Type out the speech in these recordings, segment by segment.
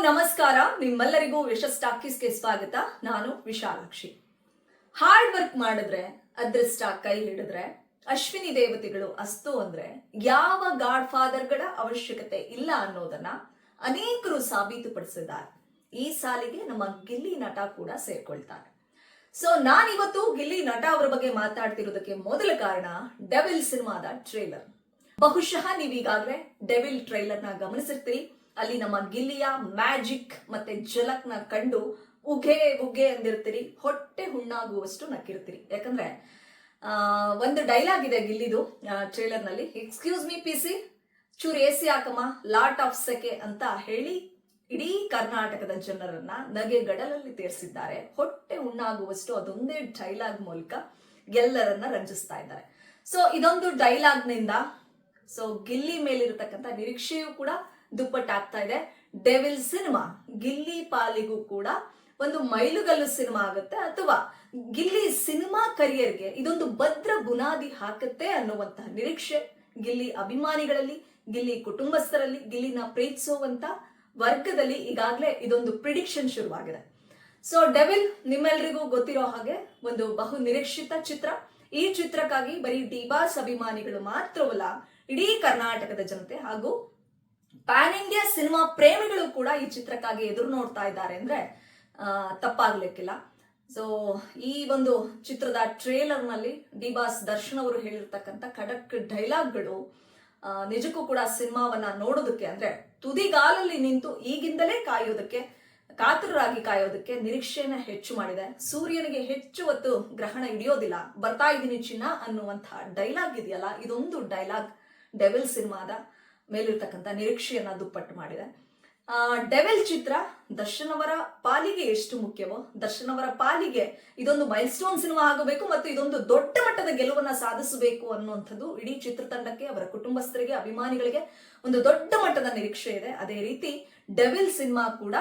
ನಮಸ್ಕಾರ. ನಿಮ್ಮೆಲ್ಲರಿಗೂ ವಿಶಸ್ ಟಾಕೀಸ್ಗೆ ಸ್ವಾಗತ. ನಾನು ವಿಶಾಲಾಕ್ಷಿ. ಹಾರ್ಡ್ ವರ್ಕ್ ಮಾಡಿದ್ರೆ ಅದೃಷ್ಟ ಕೈ ಹಿಡಿದ್ರೆ ಅಶ್ವಿನಿ ದೇವತೆಗಳು ಅಸ್ತು ಅಂದ್ರೆ ಯಾವ ಗಾಡ್ ಫಾದರ್ಗಳ ಅವಶ್ಯಕತೆ ಇಲ್ಲ ಅನ್ನೋದನ್ನ ಅನೇಕರು ಸಾಬೀತುಪಡಿಸಿದ್ದಾರೆ. ಈ ಸಾಲಿಗೆ ನಮ್ಮ ಗಿಲ್ಲಿ ನಟ ಕೂಡ ಸೇರ್ಕೊಳ್ತಾರೆ. ಸೊ ನಾನಿವತ್ತು ಗಿಲ್ಲಿ ನಟ ಅವರ ಬಗ್ಗೆ ಮಾತಾಡ್ತಿರೋದಕ್ಕೆ ಮೊದಲ ಕಾರಣ ಡೆವಿಲ್ ಸಿನಿಮಾದ ಟ್ರೇಲರ್. ಬಹುಶಃ ನೀವೀಗಾಗಲೇ ಡೆವಿಲ್ ಟ್ರೈಲರ್ ನ ಗಮನಿಸಿರ್ತೀರಿ. ಅಲ್ಲಿ ನಮ್ಮ ಗಿಲ್ಲಿಯ ಮ್ಯಾಜಿಕ್ ಮತ್ತೆ ಝಲಕ್ ನ ಕಂಡು ಉಘೆ ಉಘೆ ಅಂದಿರ್ತೀರಿ, ಹೊಟ್ಟೆ ಹುಣ್ಣಾಗುವಷ್ಟು ನಕ್ಕಿರ್ತೀರಿ. ಯಾಕಂದ್ರೆ ಒಂದು ಡೈಲಾಗ್ ಇದೆ ಗಿಲ್ಲಿದು ಟ್ರೇಲರ್ ನಲ್ಲಿ, ಎಕ್ಸ್ಕ್ಯೂಸ್ ಮೀ ಪಿಸಿ, ಚೂರು ಎಸಿ ಹಾಕಮ್ಮ, ಲಾಟ್ ಆಫ್ ಸೆಕೆ ಅಂತ ಹೇಳಿ ಇಡೀ ಕರ್ನಾಟಕದ ಜನರನ್ನ ನಗೆ ಗಡಲಲ್ಲಿ ತೇರಿಸಿದ್ದಾರೆ. ಹೊಟ್ಟೆ ಹುಣ್ಣಾಗುವಷ್ಟು ಅದೊಂದೇ ಡೈಲಾಗ್ ಮೂಲಕ ಎಲ್ಲರನ್ನ ರಂಜಿಸ್ತಾ ಇದ್ದಾರೆ. ಸೊ ಇದೊಂದು ಡೈಲಾಗ್ ನಿಂದ ಸೊ ಗಿಲ್ಲಿ ಮೇಲಿರತಕ್ಕಂಥ ನಿರೀಕ್ಷೆಯೂ ಕೂಡ ದುಪ್ಪಟ್ಟಾಗ್ತಾ ಇದೆ. ಡೆವಿಲ್ ಸಿನಿಮಾ ಗಿಲ್ಲಿ ಪಾಲಿಗೂ ಕೂಡ ಒಂದು ಮೈಲುಗಲ್ಲು ಸಿನಿಮಾ ಆಗುತ್ತೆ, ಅಥವಾ ಗಿಲ್ಲಿ ಸಿನಿಮಾ ಕರಿಯರ್ಗೆ ಇದೊಂದು ಭದ್ರ ಬುನಾದಿ ಹಾಕುತ್ತೆ ಅನ್ನುವಂತಹ ನಿರೀಕ್ಷೆ ಗಿಲ್ಲಿ ಅಭಿಮಾನಿಗಳಲ್ಲಿ, ಗಿಲ್ಲಿ ಕುಟುಂಬಸ್ಥರಲ್ಲಿ, ಗಿಲ್ಲಿನ ಪ್ರೀತಿಸುವಂತ ವರ್ಗದಲ್ಲಿ ಈಗಾಗಲೇ ಇದೊಂದು ಪ್ರಿಡಿಕ್ಷನ್ ಶುರುವಾಗಿದೆ. ಸೊ ಡೆವಿಲ್ ನಿಮ್ಮೆಲ್ರಿಗೂ ಗೊತ್ತಿರೋ ಹಾಗೆ ಒಂದು ಬಹು ನಿರೀಕ್ಷಿತ ಚಿತ್ರ. ಈ ಚಿತ್ರಕ್ಕಾಗಿ ಬರೀ ಡಿಬಾಸ್ ಅಭಿಮಾನಿಗಳು ಮಾತ್ರವಲ್ಲ, ಇಡೀ ಕರ್ನಾಟಕದ ಜನತೆ ಹಾಗೂ ಪ್ಯಾನ್ ಇಂಡಿಯಾ ಸಿನಿಮಾ ಪ್ರೇಮಿಗಳು ಕೂಡ ಈ ಚಿತ್ರಕ್ಕಾಗಿ ಎದುರು ನೋಡ್ತಾ ಇದ್ದಾರೆ ಅಂದ್ರೆ ತಪ್ಪಾಗ್ಲಿಕ್ಕಿಲ್ಲ. ಸೊ ಈ ಒಂದು ಚಿತ್ರದ ಟ್ರೇಲರ್ ನಲ್ಲಿ ಡಿಬಾಸ್ ದರ್ಶನ್ ಅವರು ಹೇಳಿರ್ತಕ್ಕಂಥ ಖಡಕ್ ಡೈಲಾಗ್ಗಳು ನಿಜಕ್ಕೂ ಕೂಡ ಸಿನಿಮಾವನ್ನ ನೋಡೋದಕ್ಕೆ ಅಂದ್ರೆ ತುದಿಗಾಲಲ್ಲಿ ನಿಂತು ಈಗಿಂದಲೇ ಕಾತುರರಾಗಿ ಕಾಯೋದಕ್ಕೆ ನಿರೀಕ್ಷೆಯನ್ನ ಹೆಚ್ಚು ಮಾಡಿದೆ. ಸೂರ್ಯನಿಗೆ ಹೆಚ್ಚು ಹೊತ್ತು ಗ್ರಹಣ ಹಿಡಿಯೋದಿಲ್ಲ, ಬರ್ತಾ ಇದೀನಿ ಚಿನ್ನ ಅನ್ನುವಂತಹ ಡೈಲಾಗ್ ಇದೆಯಲ್ಲ, ಇದೊಂದು ಡೈಲಾಗ್ ಡೆವಿಲ್ ಸಿನಿಮಾದ ಮೇಲಿರ್ತಕ್ಕಂಥ ನಿರೀಕ್ಷೆಯನ್ನ ದುಪ್ಪಟ್ಟು ಮಾಡಿದೆ. ಡೆವಿಲ್ ಚಿತ್ರ ದರ್ಶನ್ ಅವರ ಪಾಲಿಗೆ ಎಷ್ಟು ಮುಖ್ಯವೋ, ದರ್ಶನ್ ಅವರ ಪಾಲಿಗೆ ಇದೊಂದು ಮೈಲ್ ಸ್ಟೋನ್ ಸಿನಿಮಾ ಆಗಬೇಕು ಮತ್ತು ಇದೊಂದು ದೊಡ್ಡ ಮಟ್ಟದ ಗೆಲುವನ್ನ ಸಾಧಿಸಬೇಕು ಅನ್ನುವಂಥದ್ದು ಇಡೀ ಚಿತ್ರತಂಡಕ್ಕೆ, ಅವರ ಕುಟುಂಬಸ್ಥರಿಗೆ, ಅಭಿಮಾನಿಗಳಿಗೆ ಒಂದು ದೊಡ್ಡ ಮಟ್ಟದ ನಿರೀಕ್ಷೆ ಇದೆ. ಅದೇ ರೀತಿ ಡೆವಿಲ್ ಸಿನಿಮಾ ಕೂಡ,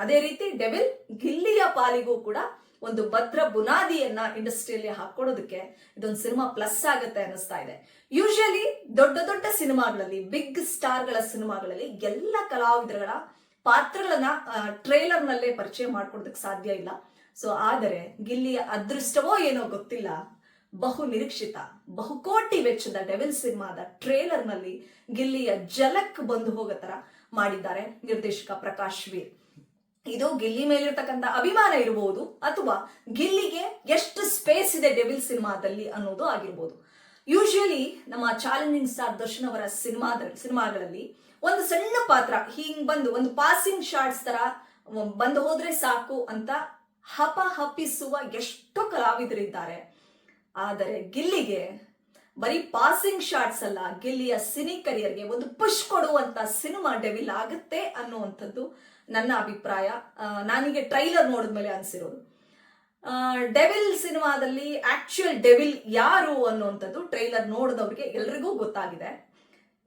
ಅದೇ ರೀತಿ ಡೆವಿಲ್ ಗಿಲ್ಲಿಯ ಪಾಲಿಗೂ ಕೂಡ ಒಂದು ಭದ್ರ ಬುನಾದಿಯನ್ನ ಇಂಡಸ್ಟ್ರಿಯಲ್ಲಿ ಹಾಕೊಡೋದಕ್ಕೆ ಇದೊಂದು ಸಿನಿಮಾ ಪ್ಲಸ್ ಆಗುತ್ತೆ ಅನ್ನಿಸ್ತಾ ಇದೆ. ಯೂಶಲಿ ದೊಡ್ಡ ದೊಡ್ಡ ಸಿನಿಮಾಗಳಲ್ಲಿ, ಬಿಗ್ ಸ್ಟಾರ್ಗಳ ಸಿನಿಮಾಗಳಲ್ಲಿ ಎಲ್ಲ ಕಲಾವಿದರುಗಳ ಪಾತ್ರಗಳನ್ನ ಟ್ರೇಲರ್ ನಲ್ಲೇ ಪರಿಚಯ ಮಾಡ್ಕೊಡೋದಕ್ಕೆ ಸಾಧ್ಯ ಇಲ್ಲ. ಸೊ ಆದರೆ ಗಿಲ್ಲಿಯ ಅದೃಷ್ಟವೋ ಏನೋ ಗೊತ್ತಿಲ್ಲ, ಬಹು ನಿರೀಕ್ಷಿತ ಬಹುಕೋಟಿ ವೆಚ್ಚದ ಡೆವಿಲ್ ಸಿನಿಮಾದ ಟ್ರೇಲರ್ ನಲ್ಲಿ ಗಿಲ್ಲಿಯ ಝಲಕ್ ಬಂದು ಹೋಗೋ ತರ ಮಾಡಿದ್ದಾರೆ ನಿರ್ದೇಶಕ ಪ್ರಕಾಶ್ ವೀರ್. ಇದು ಗಿಲ್ಲಿ ಮೇಲಿರ್ತಕ್ಕಂಥ ಅಭಿಮಾನ ಇರಬಹುದು, ಅಥವಾ ಗಿಲ್ಲಿಗೆ ಎಷ್ಟು ಸ್ಪೇಸ್ ಇದೆ ಡೆವಿಲ್ ಸಿನಿಮಾದಲ್ಲಿ ಅನ್ನೋದು ಆಗಿರ್ಬೋದು. ಯೂಶಲಿ ನಮ್ಮ ಚಾಲೆಂಜಿಂಗ್ ಸ್ಟಾರ್ ದರ್ಶನ್ ಅವರ ಸಿನಿಮಾಗಳಲ್ಲಿ ಒಂದು ಸಣ್ಣ ಪಾತ್ರ ಹಿಂಗ್ ಬಂದು ಒಂದು ಪಾಸಿಂಗ್ ಶಾರ್ಟ್ಸ್ ತರ ಬಂದು ಹೋದ್ರೆ ಸಾಕು ಅಂತ ಹಪಿಸುವ ಎಷ್ಟೋ ಕಲಾವಿದರಿದ್ದಾರೆ. ಆದರೆ ಗಿಲ್ಲಿಗೆ ಬರೀ ಪಾಸಿಂಗ್ ಶಾರ್ಟ್ಸ್ ಅಲ್ಲ, ಗಿಲ್ಲಿಯ ಸಿನಿ ಕರಿಯರ್ಗೆ ಒಂದು ಪುಷ್ ಕೊಡುವಂತ ಸಿನಿಮಾ ಡೆವಿಲ್ ಆಗುತ್ತೆ ಅನ್ನುವಂಥದ್ದು ನನ್ನ ಅಭಿಪ್ರಾಯ. ನಾನೀಗ ಟ್ರೈಲರ್ ನೋಡಿದ್ಮೇಲೆ ಅನ್ಸಿರೋದು. ಡೆವಿಲ್ ಸಿನಿಮಾದಲ್ಲಿ ಆಕ್ಚುಯಲ್ ಡೆವಿಲ್ ಯಾರು ಅನ್ನುವಂಥದ್ದು ಟ್ರೈಲರ್ ನೋಡಿದವ್ರಿಗೆ ಎಲ್ರಿಗೂ ಗೊತ್ತಾಗಿದೆ.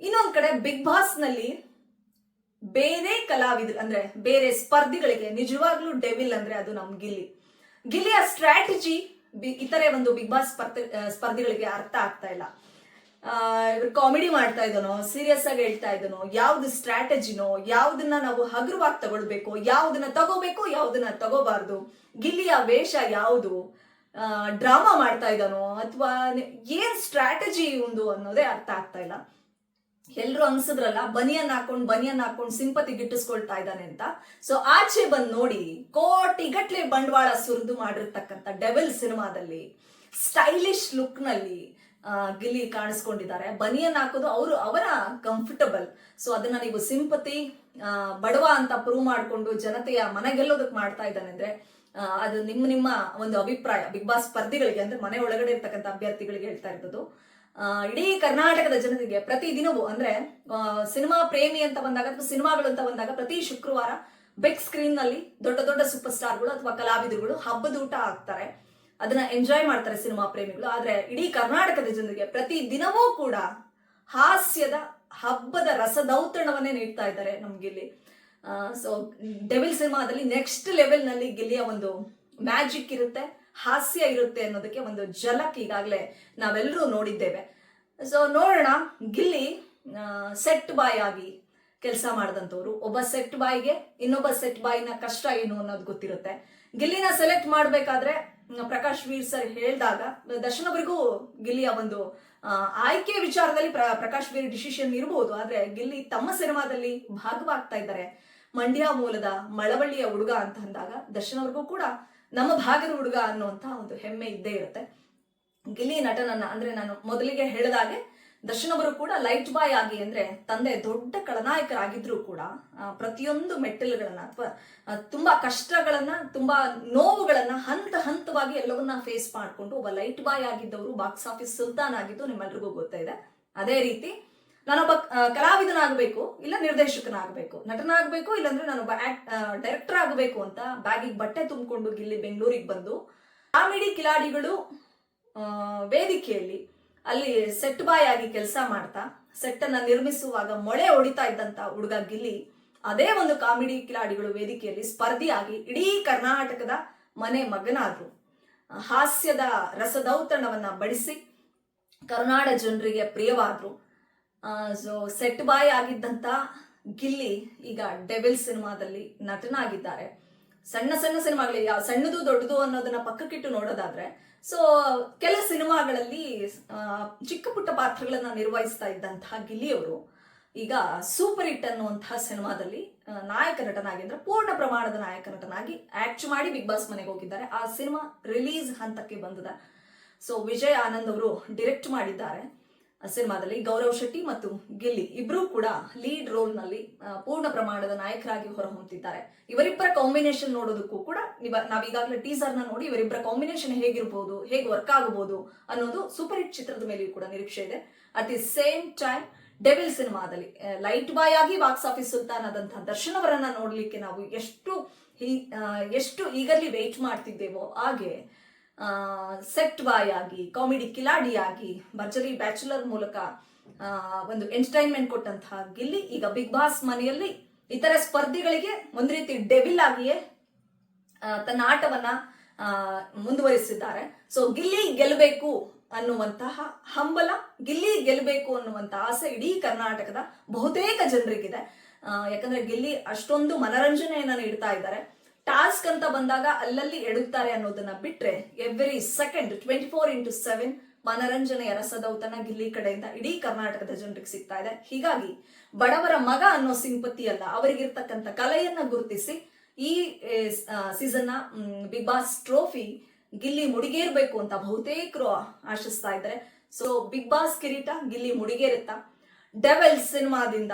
ಇನ್ನೊಂದ್ ಕಡೆ ಬಿಗ್ ಬಾಸ್ ನಲ್ಲಿ ಬೇರೆ ಕಲಾವಿದರು ಅಂದ್ರೆ ಬೇರೆ ಸ್ಪರ್ಧಿಗಳಿಗೆ ನಿಜವಾಗ್ಲೂ ಡೆವಿಲ್ ಅಂದ್ರೆ ಅದು ನಮ್ ಗಿಲ್ಲಿಯ ಸ್ಟ್ರಾಟಜಿ ಇತರೆ ಒಂದು ಬಿಗ್ ಬಾಸ್ ಸ್ಪರ್ಧಿಗಳಿಗೆ ಅರ್ಥ ಆಗ್ತಾ ಇಲ್ಲ. ಇವ್ರು ಕಾಮಿಡಿ ಮಾಡ್ತಾ ಇದ್ದಾನೋ, ಸೀರಿಯಸ್ ಆಗಿ ಹೇಳ್ತಾ ಇದ್ದಾನೋ, ಯಾವ್ದು ಸ್ಟ್ರಾಟಜಿನೋ, ಯಾವ್ದನ್ನ ನಾವು ಹಗುರವಾಗಿ ತಗೊಳ್ಬೇಕು, ಯಾವ್ದನ್ನ ತಗೋಬೇಕು, ಯಾವ್ದನ್ನ ತಗೋಬಾರ್ದು, ಗಿಲ್ಲಿಯ ವೇಷ ಯಾವುದು, ಡ್ರಾಮಾ ಮಾಡ್ತಾ ಇದ್ದಾನೋ ಅಥವಾ ಏನ್ ಸ್ಟ್ರಾಟಜಿ ಒಂದು ಅನ್ನೋದೇ ಅರ್ಥ ಆಗ್ತಾ ಇಲ್ಲ. ಎಲ್ರು ಅನ್ಸಿದ್ರಲ್ಲ ಬನಿಯನ್ ಹಾಕೊಂಡು ಸಿಂಪತಿ ಗಿಟ್ಟಿಸ್ಕೊಳ್ತಾ ಇದ್ದಾನೆ ಅಂತ. ಸೊ ಆಚೆ ಬಂದ್ ನೋಡಿ ಕೋಟಿಗಟ್ಲೆ ಬಂಡವಾಳ ಸುರಿದು ಮಾಡಿರ್ತಕ್ಕಂಥ ಡೆವಿಲ್ ಸಿನಿಮಾದಲ್ಲಿ ಸ್ಟೈಲಿಶ್ ಲುಕ್ ನಲ್ಲಿ ಗಿಲ್ಲಿ ಕಾಣಿಸ್ಕೊಂಡಿದ್ದಾರೆ. ಬನಿಯನ್ ಹಾಕೋದು ಅವರ ಕಂಫರ್ಟಬಲ್. ಸೊ ಅದನ್ನ ನೀವು ಸಿಂಪತಿ ಬಡವ ಅಂತ ಪ್ರೂವ್ ಮಾಡ್ಕೊಂಡು ಜನತೆಯ ಮನಗೆಲ್ಲೋದಕ್ಕೆ ಮಾಡ್ತಾ ಇದ್ದಾನೆ ಅಂದ್ರೆ ಅದು ನಿಮ್ಮ ಒಂದು ಅಭಿಪ್ರಾಯ. ಬಿಗ್ ಬಾಸ್ ಸ್ಪರ್ಧಿಗಳಿಗೆ ಅಂದ್ರೆ ಮನೆ ಒಳಗಡೆ ಇರ್ತಕ್ಕಂಥ ಅಭ್ಯರ್ಥಿಗಳಿಗೆ ಹೇಳ್ತಾ ಇರೋದು. ಇಡೀ ಕರ್ನಾಟಕದ ಜನತೆಗೆ ಪ್ರತಿದಿನವೂ ಅಂದ್ರೆ ಸಿನಿಮಾ ಪ್ರೇಮಿ ಅಂತ ಬಂದಾಗ ಅಥವಾ ಸಿನಿಮಾಗಳು ಅಂತ ಬಂದಾಗ ಪ್ರತಿ ಶುಕ್ರವಾರ ಬಿಗ್ ಸ್ಕ್ರೀನ್ ನಲ್ಲಿ ದೊಡ್ಡ ದೊಡ್ಡ ಸೂಪರ್ ಸ್ಟಾರ್ಗಳು ಅಥವಾ ಕಲಾವಿದರುಗಳು ಹಬ್ಬದ ಊಟ ಹಾಕ್ತಾರೆ, ಅದನ್ನ ಎಂಜಾಯ್ ಮಾಡ್ತಾರೆ ಸಿನಿಮಾ ಪ್ರೇಮಿಗಳು. ಆದ್ರೆ ಇಡೀ ಕರ್ನಾಟಕದ ಜನರಿಗೆ ಪ್ರತಿ ದಿನವೂ ಕೂಡ ಹಾಸ್ಯದ ಹಬ್ಬದ ರಸದೌತಣವನ್ನೇ ನೀಡ್ತಾ ಇದ್ದಾರೆ ನಮ್ ಗಿಲ್ಲಿ. ಸೊ ಡೆವಿಲ್ ಸಿನಿಮಾದಲ್ಲಿ ನೆಕ್ಸ್ಟ್ ಲೆವೆಲ್ ನಲ್ಲಿ ಗಿಲ್ಲಿಯ ಒಂದು ಮ್ಯಾಜಿಕ್ ಇರುತ್ತೆ, ಹಾಸ್ಯ ಇರುತ್ತೆ ಅನ್ನೋದಕ್ಕೆ ಒಂದು ಝಲಕ್ ಈಗಾಗಲೇ ನಾವೆಲ್ಲರೂ ನೋಡಿದ್ದೇವೆ. ಸೊ ನೋಡೋಣ ಗಿಲ್ಲಿ ಸೆಟ್ ಬಾಯ್ ಆಗಿ ಕೆಲಸ ಮಾಡಿದಂಥವ್ರು. ಒಬ್ಬ ಸೆಟ್ ಬಾಯ್ಗೆ ಇನ್ನೊಬ್ಬ ಸೆಟ್ ಬಾಯ್ನ ಕಷ್ಟ ಏನು ಅನ್ನೋದು ಗೊತ್ತಿರುತ್ತೆ. ಗಿಲ್ಲಿನ ಸೆಲೆಕ್ಟ್ ಮಾಡ್ಬೇಕಾದ್ರೆ ಪ್ರಕಾಶ್ ವೀರ್ ಸರ್ ಹೇಳಿದಾಗ ದರ್ಶನ್ ಅವರಿಗೂ ಗಿಲ್ಲಿಯ ಒಂದು ಆಯ್ಕೆ ವಿಚಾರದಲ್ಲಿ ಪ್ರಕಾಶ್ ವೀರ್ ಡಿಸಿಷನ್ ಇರಬಹುದು. ಆದ್ರೆ ಗಿಲ್ಲಿ ತಮ್ಮ ಸಿನಿಮಾದಲ್ಲಿ ಭಾಗವಾಗ್ತಾ ಇದ್ದಾರೆ, ಮಂಡ್ಯ ಮೂಲದ ಮಳವಳ್ಳಿಯ ಹುಡುಗ ಅಂತ ಅಂದಾಗ ದರ್ಶನ್ ಅವ್ರಿಗೂ ಕೂಡ ನಮ್ಮ ಭಾಗದ ಹುಡುಗ ಅನ್ನುವಂತ ಒಂದು ಹೆಮ್ಮೆ ಇದ್ದೇ ಇರುತ್ತೆ. ಗಿಲ್ಲಿ ನಟನನ್ನ ಅಂದ್ರೆ ನಾನು ಮೊದಲಿಗೆ ಹೇಳಿದಾಗೆ ದರ್ಶನ್ ಅವರು ಕೂಡ ಲೈಟ್ ಬಾಯ್ ಆಗಿ ಅಂದ್ರೆ ತಂದೆ ದೊಡ್ಡ ಖಳನಾಯಕರಾಗಿದ್ರು ಕೂಡ ಪ್ರತಿಯೊಂದು ಮೆಟ್ಟಿಲುಗಳನ್ನ ಅಥವಾ ತುಂಬಾ ಕಷ್ಟಗಳನ್ನ ತುಂಬಾ ನೋವುಗಳನ್ನ ಹಂತ ಹಂತವಾಗಿ ಎಲ್ಲವನ್ನ ಫೇಸ್ ಮಾಡ್ಕೊಂಡು ಒಬ್ಬ ಲೈಟ್ ಬಾಯ್ ಆಗಿದ್ದವರು ಬಾಕ್ಸ್ ಆಫೀಸ್ ಸುಲ್ತಾನ್ ಆಗಿದ್ದು ನಿಮ್ಮೆಲ್ರಿಗೂ ಗೊತ್ತಿದೆ. ಅದೇ ರೀತಿ ನಾನೊಬ್ಬ ಕಲಾವಿದನಾಗಬೇಕು, ಇಲ್ಲ ನಿರ್ದೇಶಕನಾಗಬೇಕು, ನಟನಾಗಬೇಕು, ಇಲ್ಲಾಂದ್ರೆ ನಾನೊಬ್ಬ ಡೈರೆಕ್ಟರ್ ಆಗಬೇಕು ಅಂತ ಬ್ಯಾಗಿಗೆ ಬಟ್ಟೆ ತುಂಬಿಕೊಂಡು ಗಿಲ್ಲಿ ಬೆಂಗಳೂರಿಗೆ ಬಂದು ಕಾಮಿಡಿ ಕಿಲಾಡಿಗಳು ವೇದಿಕೆಯಲ್ಲಿ ಅಲ್ಲಿ ಸೆಟ್ ಬಾಯ್ ಆಗಿ ಕೆಲಸ ಮಾಡ್ತಾ ಸೆಟ್ ಅನ್ನ ನಿರ್ಮಿಸುವಾಗ ಮೊಳೆ ಹೊಡಿತಾ ಇದ್ದಂತ ಹುಡುಗ ಗಿಲ್ಲಿ ಅದೇ ಒಂದು ಕಾಮಿಡಿ ಕಿಲಾಡಿಗಳು ವೇದಿಕೆಯಲ್ಲಿ ಸ್ಪರ್ಧಿಯಾಗಿ ಇಡೀ ಕರ್ನಾಟಕದ ಮನೆ ಮಗನಾದ್ರು. ಹಾಸ್ಯದ ರಸದೌತಣವನ್ನ ಬಡಿಸಿ ಕರುನಾಡ ಜನರಿಗೆ ಪ್ರಿಯವಾದ್ರು. ಸೊ ಸೆಟ್ ಬಾಯ್ ಆಗಿದ್ದಂತ ಗಿಲ್ಲಿ ಈಗ ಡೆವಿಲ್ ಸಿನಿಮಾದಲ್ಲಿ ನಟನಾಗಿದ್ದಾರೆ. ಸಣ್ಣ ಸಣ್ಣ ಸಿನಿಮಾಗಳಿಗೆ ಸಣ್ಣದು ದೊಡ್ಡದು ಅನ್ನೋದನ್ನ ಪಕ್ಕಕ್ಕಿಟ್ಟು ನೋಡೋದಾದ್ರೆ ಸೊ ಕೆಲ ಸಿನಿಮಾಗಳಲ್ಲಿ ಚಿಕ್ಕ ಪುಟ್ಟ ಪಾತ್ರಗಳನ್ನ ನಿರ್ವಹಿಸ್ತಾ ಇದ್ದಂತಹ ಗಿಲ್ಲಿಯವರು ಈಗ ಸೂಪರ್ ಹಿಟ್ ಅನ್ನುವಂತಹ ಸಿನಿಮಾದಲ್ಲಿ ನಾಯಕ ನಟನಾಗಿ ಅಂದ್ರೆ ಪೂರ್ಣ ಪ್ರಮಾಣದ ನಾಯಕ ನಟನಾಗಿ ಆಕ್ಟ್ ಮಾಡಿ ಬಿಗ್ ಬಾಸ್ ಮನೆಗೆ ಹೋಗಿದ್ದಾರೆ. ಆ ಸಿನಿಮಾ ರಿಲೀಸ್ ಹಂತಕ್ಕೆ ಬಂದಿದೆ. ಸೊ ವಿಜಯ್ ಆನಂದ್ ಅವರು ಡೈರೆಕ್ಟ್ ಮಾಡಿದ್ದಾರೆ. ಸಿನಿಮಾದಲ್ಲಿ ಗೌರವ್ ಶೆಟ್ಟಿ ಮತ್ತು ಗಿಲ್ಲಿ ಇಬ್ರು ಕೂಡ ಲೀಡ್ ರೋಲ್ ನಲ್ಲಿ ಪೂರ್ಣ ಪ್ರಮಾಣದ ನಾಯಕರಾಗಿ ಹೊರಹೊಮ್ಮುತ್ತಿದ್ದಾರೆ. ಇವರಿಬ್ಬರ ಕಾಂಬಿನೇಷನ್ ನೋಡೋದಕ್ಕೂ ಕೂಡ ನಾವೀಗಾಗಲೇ ಟೀಸರ್ ನ ನೋಡಿ ಇವರಿಬ್ಬರ ಕಾಂಬಿನೇಷನ್ ಹೇಗಿರ್ಬೋದು, ಹೇಗೆ ವರ್ಕ್ ಆಗಬಹುದು ಅನ್ನೋದು ಸೂಪರ್ ಹಿಟ್ ಚಿತ್ರದ ಮೇಲೆಯೂ ಕೂಡ ನಿರೀಕ್ಷೆ ಇದೆ. At the same time devil ಸಿನಿಮಾದಲ್ಲಿ ಲೈಟ್ ಬಾಯ್ ಆಗಿ ಬಾಕ್ಸ್ ಆಫೀಸ್ ಸುಲ್ತಾನ್ ಆದಂತಹ ದರ್ಶನ್ ಅವರನ್ನ ನೋಡ್ಲಿಕ್ಕೆ ನಾವು ಎಷ್ಟು ಈಗರ್ಲಿ ವೆಯ್ಟ್ ಮಾಡ್ತಿದ್ದೇವೋ ಹಾಗೆ ಸೆಟ್ ಬಾಯ್ ಆಗಿ ಕಾಮಿಡಿ ಕಿಲಾಡಿಯಾಗಿ ಭರ್ಜರಿ ಬ್ಯಾಚುಲರ್ ಮೂಲಕ ಒಂದು ಎಂಟರ್ಟೈನ್ಮೆಂಟ್ ಕೊಟ್ಟಂತಹ ಗಿಲ್ಲಿ ಈಗ ಬಿಗ್ ಬಾಸ್ ಮನೆಯಲ್ಲಿ ಇತರ ಸ್ಪರ್ಧಿಗಳಿಗೆ ಒಂದ್ ರೀತಿ ಡೆವಿಲ್ ಆಗಿಯೇ ತನ್ನ ಆಟವನ್ನ ಮುಂದುವರಿಸಿದ್ದಾರೆ. ಸೊ ಗಿಲ್ಲಿ ಗೆಲ್ಲಬೇಕು ಅನ್ನುವಂತಹ ಹಂಬಲ, ಗಿಲ್ಲಿ ಗೆಲ್ಲಬೇಕು ಅನ್ನುವಂತಹ ಆಸೆ ಇಡೀ ಕರ್ನಾಟಕದ ಬಹುತೇಕ ಜನರಿಗಿದೆ. ಯಾಕಂದ್ರೆ ಗಿಲ್ಲಿ ಅಷ್ಟೊಂದು ಮನರಂಜನೆಯನ್ನ ನೀಡ್ತಾ ಇದ್ದಾರೆ. ಟಾಸ್ಕ್ ಅಂತ ಬಂದಾಗ ಅಲ್ಲಲ್ಲಿ ಎಡುತ್ತಾರೆ ಅನ್ನೋದನ್ನ ಬಿಟ್ರೆ ಎವ್ರಿ ಸೆಕೆಂಡ್ 24x7 ಮನರಂಜನೆಯ ರಸದೌತಣ ಗಿಲ್ಲಿ ಕಡೆಯಿಂದ ಇಡೀ ಕರ್ನಾಟಕದ ಜನರಿಗೆ ಸಿಗ್ತಾ ಇದೆ. ಹೀಗಾಗಿ ಬಡವರ ಮಗ ಅನ್ನೋ ಸಿಂಪತಿ ಅಲ್ಲ, ಅವರಿಗಿರ್ತಕ್ಕಂಥ ಕಲೆಯನ್ನ ಗುರುತಿಸಿ ಈ ಸೀಸನ್ ನ ಬಿಗ್ ಬಾಸ್ ಟ್ರೋಫಿ ಗಿಲ್ಲಿ ಮುಡಿಗೇರ್ಬೇಕು ಅಂತ ಬಹುತೇಕರು ಆಶಿಸ್ತಾ ಇದ್ದಾರೆ. ಸೊ ಬಿಗ್ ಬಾಸ್ ಕಿರೀಟ ಗಿಲ್ಲಿ ಮುಡಿಗೇರುತ್ತಾ? ಡೆವಿಲ್ ಸಿನಿಮಾದಿಂದ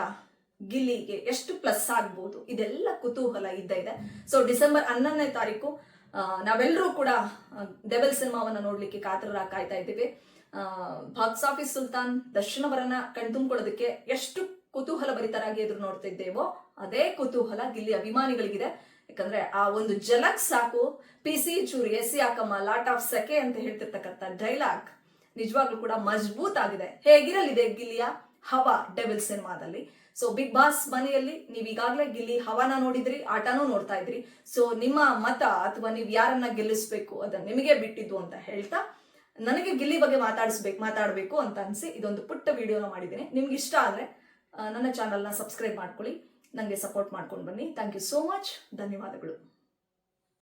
ಗಿಲ್ಲಿಗೆ ಎಷ್ಟು ಪ್ಲಸ್ ಆಗ್ಬಹುದು, ಇದೆಲ್ಲ ಕುತೂಹಲ ಇದ್ದೇ ಇದೆ. ಸೊ ಡಿಸೆಂಬರ್ 11ನೇ ತಾರೀಕು ನಾವೆಲ್ಲರೂ ಕೂಡ ಡೆವಿಲ್ ಸಿನಿಮಾವನ್ನ ನೋಡ್ಲಿಕ್ಕೆ ಕಾಯ್ತಾ ಇದ್ದೀವಿ. ಬಾಕ್ಸ್ ಆಫೀಸ್ ಸುಲ್ತಾನ್ ದರ್ಶನ್ ಅವರನ್ನ ಕಣ್ತುಂಬಿಕೊಳ್ಳೋದಕ್ಕೆ ಎಷ್ಟು ಕುತೂಹಲ ಭರಿತರಾಗಿ ಎದುರು ನೋಡ್ತಿದ್ದೇವೋ ಅದೇ ಕುತೂಹಲ ಗಿಲ್ಲಿ ಅಭಿಮಾನಿಗಳಿಗಿದೆ. ಯಾಕಂದ್ರೆ ಆ ಒಂದು ಜಲಕ್ ಸಾಕು, ಪಿಸಿ ಚೂರಿ ಎಸಿ ಹಾಕಮ್ಮ ಲಾಟ್ ಆಫ್ ಸೆಕೆ ಅಂತ ಹೇಳ್ತಿರ್ತಕ್ಕಂಥ ಡೈಲಾಗ್ ನಿಜವಾಗ್ಲೂ ಕೂಡ ಮಜಬೂತ್ ಆಗಿದೆ. ಹೇಗಿರಲಿದೆ ಗಿಲ್ಲಿಯ ಹವಾ ಡೆವಿಲ್ ಸಿನಿಮಾದಲ್ಲಿ? ಸೊ ಬಿಗ್ ಬಾಸ್ ಮನೆಯಲ್ಲಿ ನೀವು ಈಗಾಗಲೇ ಗಿಲ್ಲಿ ಹವಾನ ನೋಡಿದ್ರಿ, ಆಟನೂ ನೋಡ್ತಾ ಇದ್ರಿ. ಸೊ ನಿಮ್ಮ ಮತ ಅಥವಾ ನೀವು ಯಾರನ್ನ ಗೆಲ್ಲಿಸ್ಬೇಕು ಅದನ್ನ ನಿಮಗೆ ಬಿಟ್ಟಿದ್ದು ಅಂತ ಹೇಳ್ತಾ, ನನಗೆ ಗಿಲ್ಲಿ ಬಗ್ಗೆ ಮಾತಾಡಬೇಕು ಅಂತ ಅನ್ಸಿ ಇದೊಂದು ಪುಟ್ಟ ವಿಡಿಯೋನ ಮಾಡಿದ್ದೀನಿ. ನಿಮ್ಗೆ ಇಷ್ಟ ಆದ್ರೆ ನನ್ನ ಚಾನಲ್ನ ಸಬ್ಸ್ಕ್ರೈಬ್ ಮಾಡ್ಕೊಳ್ಳಿ, ನನಗೆ ಸಪೋರ್ಟ್ ಮಾಡ್ಕೊಂಡು ಬನ್ನಿ. Thank you so much. ಧನ್ಯವಾದಗಳು.